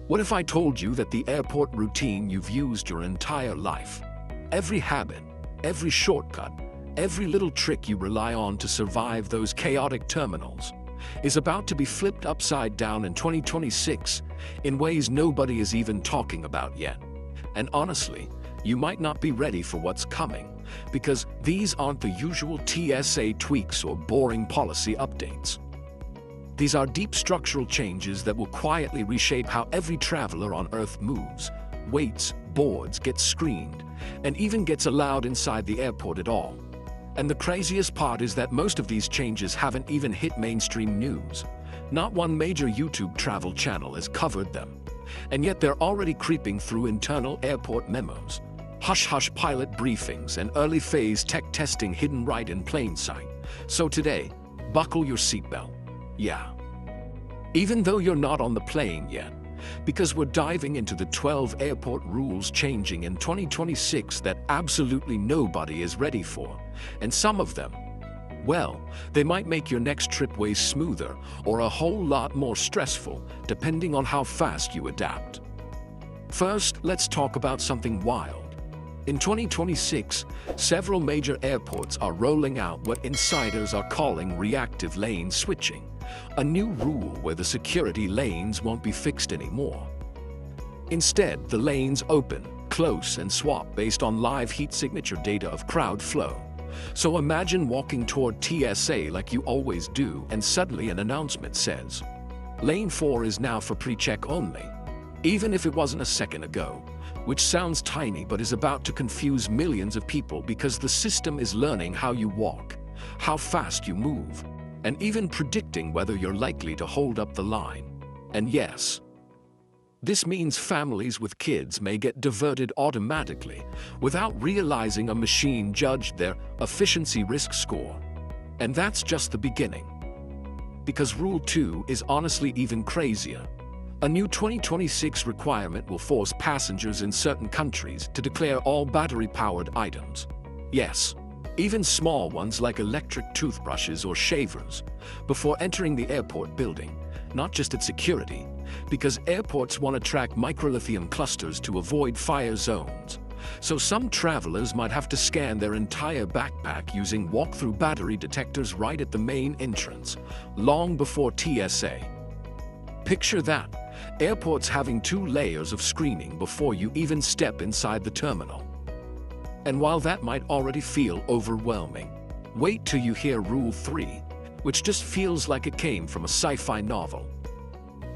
What if I told you that the airport routine you've used your entire life, every habit, every shortcut, every little trick you rely on to survive those chaotic terminals, is about to be flipped upside down in 2026 in ways nobody is even talking about yet? And honestly, you might not be ready for what's coming, because these aren't the usual TSA tweaks or boring policy updates. These are deep structural changes that will quietly reshape how every traveler on Earth moves, waits, boards, gets screened, and even gets allowed inside the airport at all. And the craziest part is that most of these changes haven't even hit mainstream news. Not one major YouTube travel channel has covered them. And yet they're already creeping through internal airport memos, hush-hush pilot briefings, and early phase tech testing hidden right in plain sight. So today, buckle your seatbelt. Yeah. Even though you're not on the plane yet, because we're diving into the 12 airport rules changing in 2026 that absolutely nobody is ready for. And some of them, well, they might make your next trip way smoother or a whole lot more stressful, depending on how fast you adapt. First, let's talk about something wild. In 2026, several major airports are rolling out what insiders are calling reactive lane switching, a new rule where the security lanes won't be fixed anymore. Instead, the lanes open, close, and swap based on live heat signature data of crowd flow. So imagine walking toward TSA like you always do, and suddenly an announcement says, "Lane 4 is now for pre-check only," even if it wasn't a second ago, which sounds tiny but is about to confuse millions of people because the system is learning how you walk, how fast you move, and even predicting whether you're likely to hold up the line. And yes, this means families with kids may get diverted automatically without realizing a machine judged their efficiency risk score. And that's just the beginning. Because Rule 2 is honestly even crazier. A new 2026 requirement will force passengers in certain countries to declare all battery-powered items. Yes, even small ones like electric toothbrushes or shavers, before entering the airport building, not just at security, because airports want to track microlithium clusters to avoid fire zones. So some travelers might have to scan their entire backpack using walk-through battery detectors right at the main entrance, long before TSA. Picture that, airports having 2 layers of screening before you even step inside the terminal. And while that might already feel overwhelming, wait till you hear Rule 3, which just feels like it came from a sci-fi novel.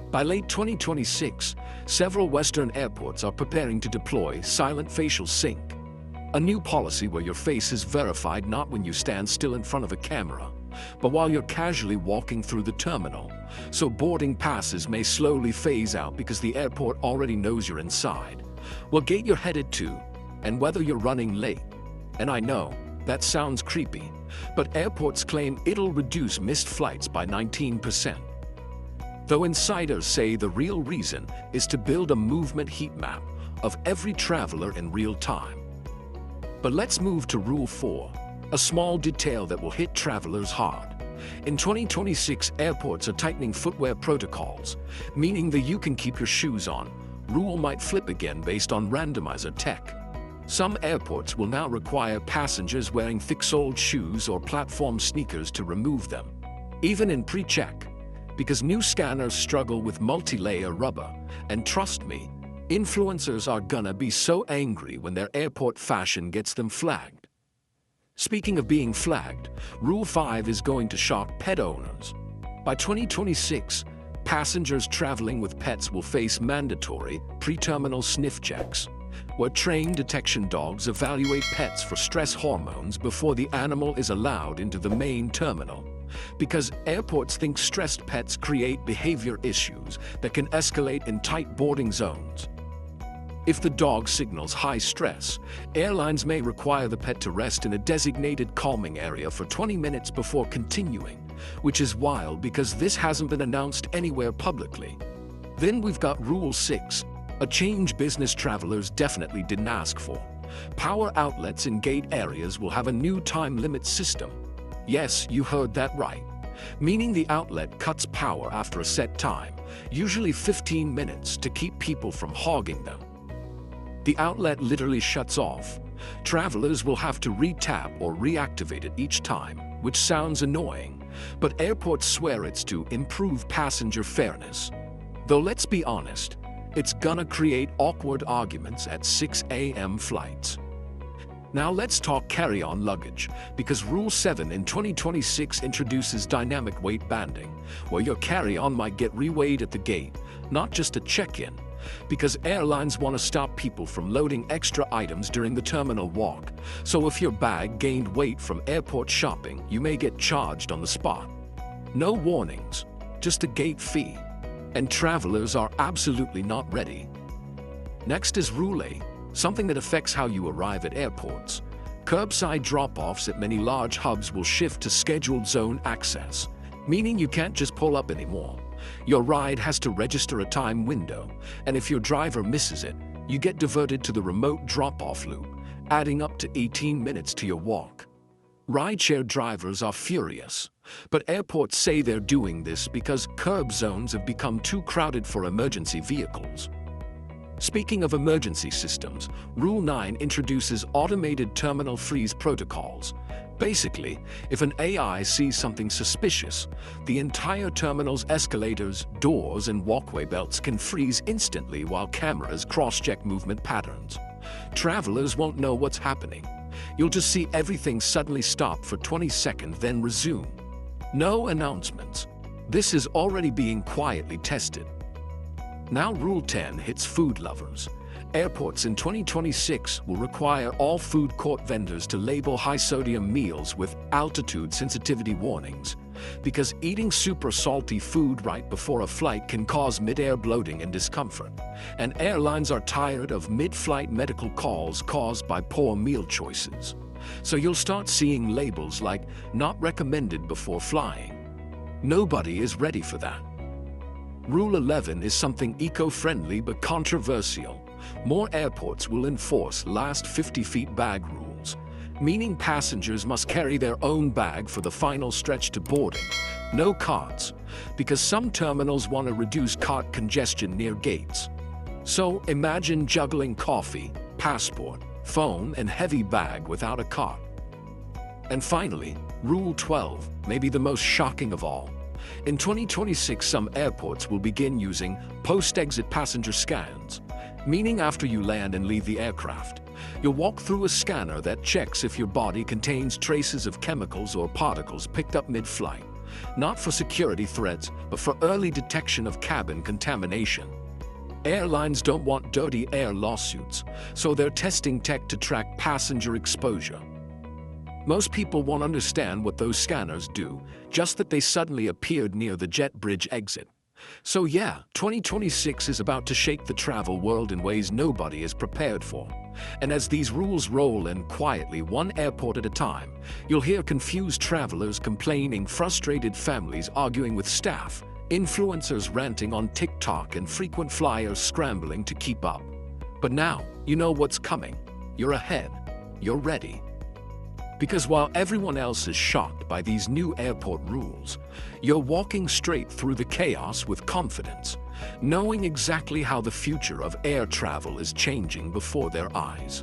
By late 2026, several Western airports are preparing to deploy silent facial sync, a new policy where your face is verified not when you stand still in front of a camera, but while you're casually walking through the terminal, so boarding passes may slowly phase out because the airport already knows you're inside, what gate you're headed to, and whether you're running late. And I know, that sounds creepy, but airports claim it'll reduce missed flights by 19%. Though insiders say the real reason is to build a movement heat map of every traveler in real time. But let's move to Rule 4, a small detail that will hit travelers hard. In 2026, airports are tightening footwear protocols, meaning the "you can keep your shoes on" rule might flip again based on randomizer tech. Some airports will now require passengers wearing thick-soled shoes or platform sneakers to remove them, even in pre-check, because new scanners struggle with multi-layer rubber. And trust me, influencers are gonna be so angry when their airport fashion gets them flagged. Speaking of being flagged, Rule 5 is going to shock pet owners. By 2026, passengers traveling with pets will face mandatory pre-terminal sniff checks, where trained detection dogs evaluate pets for stress hormones before the animal is allowed into the main terminal, because airports think stressed pets create behavior issues that can escalate in tight boarding zones. If the dog signals high stress, airlines may require the pet to rest in a designated calming area for 20 minutes before continuing, which is wild because this hasn't been announced anywhere publicly. Then we've got Rule 6, a change business travelers definitely didn't ask for. Power outlets in gate areas will have a new time limit system. Yes, you heard that right. meaning the outlet cuts power after a set time, usually 15 minutes, to keep people from hogging them. The outlet literally shuts off. Travelers will have to re-tap or reactivate it each time, which sounds annoying, but airports swear it's to improve passenger fairness. Though let's be honest, it's gonna create awkward arguments at 6 a.m. flights. Now let's talk carry-on luggage, because Rule 7 in 2026 introduces dynamic weight banding, where your carry-on might get reweighed at the gate, not just at check-in, because airlines want to stop people from loading extra items during the terminal walk. So if your bag gained weight from airport shopping, you may get charged on the spot. No warnings, just a gate fee. And travelers are absolutely not ready. Next is Rule 8, something that affects how you arrive at airports. Curbside drop-offs at many large hubs will shift to scheduled zone access, meaning you can't just pull up anymore. Your ride has to register a time window, and if your driver misses it, you get diverted to the remote drop-off loop, adding up to 18 minutes to your walk. Rideshare drivers are furious, but airports say they're doing this because curb zones have become too crowded for emergency vehicles. Speaking of emergency systems, Rule 9 introduces automated terminal freeze protocols. Basically, if an AI sees something suspicious, the entire terminal's escalators, doors, and walkway belts can freeze instantly while cameras cross-check movement patterns. Travelers won't know what's happening. You'll just see everything suddenly stop for 20 seconds, then resume. No announcements. This is already being quietly tested. Now Rule 10 hits food lovers. Airports in 2026 will require all food court vendors to label high-sodium meals with altitude sensitivity warnings, because eating super salty food right before a flight can cause mid-air bloating and discomfort. And airlines are tired of mid-flight medical calls caused by poor meal choices. So you'll start seeing labels like "not recommended before flying." Nobody is ready for that. Rule 11 is something eco-friendly but controversial. More airports will enforce last 50 feet bag rules, meaning passengers must carry their own bag for the final stretch to boarding. No carts, because some terminals want to reduce cart congestion near gates. So imagine juggling coffee, passport, phone, and heavy bag without a cart. And finally, Rule 12, maybe the most shocking of all. In 2026, some airports will begin using post-exit passenger scans, meaning after you land and leave the aircraft, you'll walk through a scanner that checks if your body contains traces of chemicals or particles picked up mid-flight, not for security threats, but for early detection of cabin contamination. Airlines don't want dirty air lawsuits, so they're testing tech to track passenger exposure. Most people won't understand what those scanners do, just that they suddenly appeared near the jet bridge exit. So yeah, 2026 is about to shake the travel world in ways nobody is prepared for. And as these rules roll in quietly, one airport at a time, you'll hear confused travelers complaining, frustrated families arguing with staff, influencers ranting on TikTok, and frequent flyers scrambling to keep up. But now, you know what's coming. You're ahead. You're ready. Because while everyone else is shocked by these new airport rules, you're walking straight through the chaos with confidence, knowing exactly how the future of air travel is changing before their eyes.